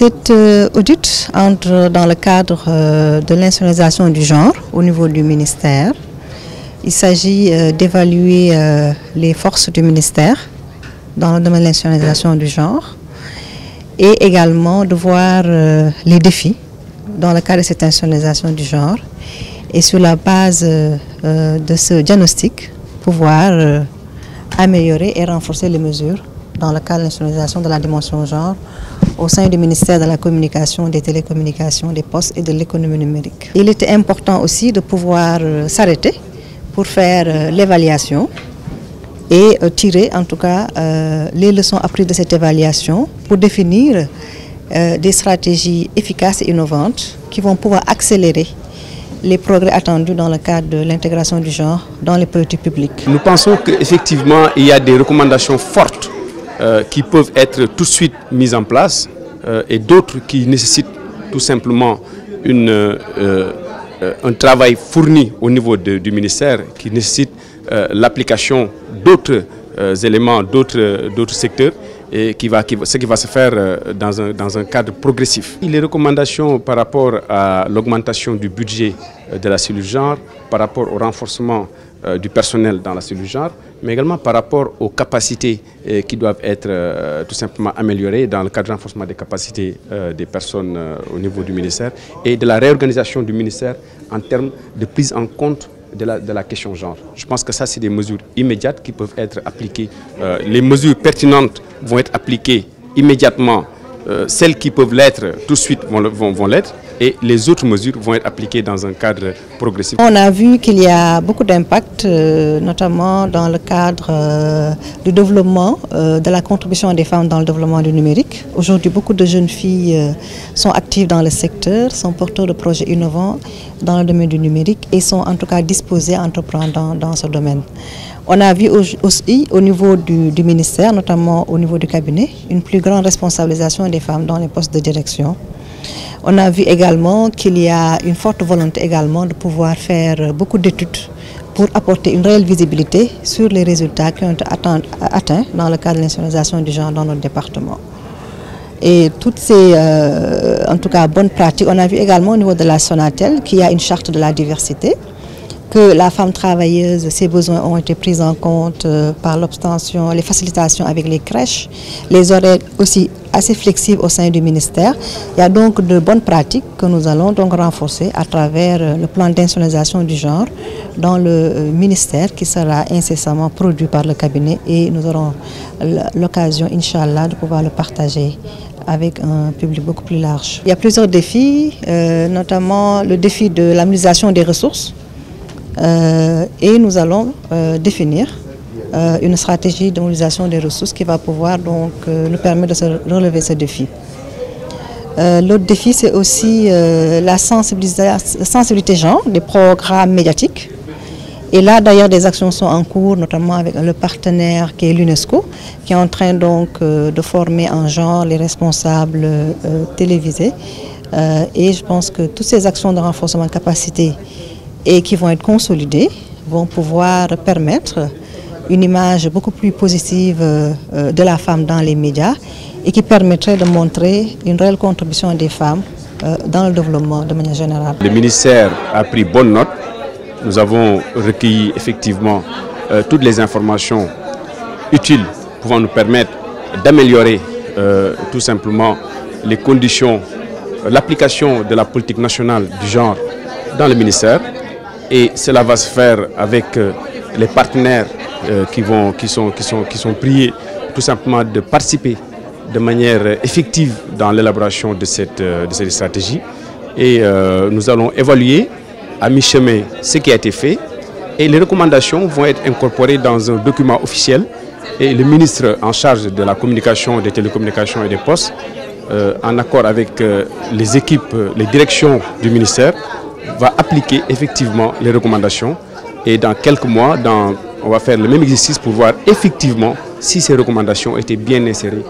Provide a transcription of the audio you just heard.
Cet audit entre dans le cadre de l'institutionnalisation du genre au niveau du ministère. Il s'agit d'évaluer les forces du ministère dans le domaine de l'institutionnalisation du genre et également de voir les défis dans le cadre de cette institutionnalisation du genre et sur la base de ce diagnostic pouvoir améliorer et renforcer les mesures dans le cadre de l'institutionnalisation de la dimension genre au sein du ministère de la Communication, des Télécommunications, des Postes et de l'économie numérique. Il était important aussi de pouvoir s'arrêter pour faire l'évaluation et tirer en tout cas les leçons apprises de cette évaluation pour définir des stratégies efficaces et innovantes qui vont pouvoir accélérer les progrès attendus dans le cadre de l'intégration du genre dans les politiques publiques. Nous pensons qu'effectivement il y a des recommandations fortes qui peuvent être tout de suite mises en place et d'autres qui nécessitent tout simplement un travail fourni au niveau du ministère qui nécessite l'application d'autres éléments, d'autres secteurs et ce qui va se faire dans un cadre progressif. Les recommandations par rapport à l'augmentation du budget de la cellule genre, par rapport au renforcement du personnel dans la cellule genre, mais également par rapport aux capacités qui doivent être tout simplement améliorées dans le cadre du renforcement des capacités des personnes au niveau du ministère et de la réorganisation du ministère en termes de prise en compte de la question genre. Je pense que ça, c'est des mesures immédiates qui peuvent être appliquées. Les mesures pertinentes vont être appliquées immédiatement. Celles qui peuvent l'être tout de suite vont l'être. Et les autres mesures vont être appliquées dans un cadre progressif. On a vu qu'il y a beaucoup d'impact, notamment dans le cadre du développement, de la contribution des femmes dans le développement du numérique. Aujourd'hui, beaucoup de jeunes filles sont actives dans le secteur, sont porteurs de projets innovants dans le domaine du numérique et sont en tout cas disposées à entreprendre dans ce domaine. On a vu aussi au niveau du ministère, notamment au niveau du cabinet, une plus grande responsabilisation des femmes dans les postes de direction. On a vu également qu'il y a une forte volonté également de pouvoir faire beaucoup d'études pour apporter une réelle visibilité sur les résultats qui ont été atteints dans le cadre de l'institutionnalisation du genre dans notre département. Et toutes ces, en tout cas, bonnes pratiques, on a vu également au niveau de la Sonatel qu'il y a une charte de la diversité, que la femme travailleuse, ses besoins ont été pris en compte par l'obtention, les facilitations avec les crèches, les horaires aussi assez flexibles au sein du ministère. Il y a donc de bonnes pratiques que nous allons donc renforcer à travers le plan d'institutionnalisation du genre dans le ministère qui sera incessamment produit par le cabinet et nous aurons l'occasion, Inch'Allah, de pouvoir le partager avec un public beaucoup plus large. Il y a plusieurs défis, notamment le défi de la mobilisation des ressources. Et nous allons définir une stratégie de mobilisation des ressources qui va pouvoir donc nous permettre de relever ce défi. L'autre défi, c'est aussi la sensibilité genre des programmes médiatiques. Et là, d'ailleurs, des actions sont en cours, notamment avec le partenaire qui est l'UNESCO, qui est en train donc de former en genre les responsables télévisés. Et je pense que toutes ces actions de renforcement de capacité et qui vont être consolidées, vont pouvoir permettre une image beaucoup plus positive de la femme dans les médias et qui permettrait de montrer une réelle contribution des femmes dans le développement de manière générale. Le ministère a pris bonne note. Nous avons recueilli effectivement toutes les informations utiles pouvant nous permettre d'améliorer tout simplement les conditions, l'application de la politique nationale du genre dans le ministère. Et cela va se faire avec les partenaires qui sont priés tout simplement de participer de manière effective dans l'élaboration de cette stratégie. Et nous allons évaluer à mi-chemin ce qui a été fait et les recommandations vont être incorporées dans un document officiel et le ministre en charge de la communication, des télécommunications et des postes, en accord avec les équipes, les directions du ministère, va appliquer effectivement les recommandations et dans quelques mois, on va faire le même exercice pour voir effectivement si ces recommandations étaient bien insérées.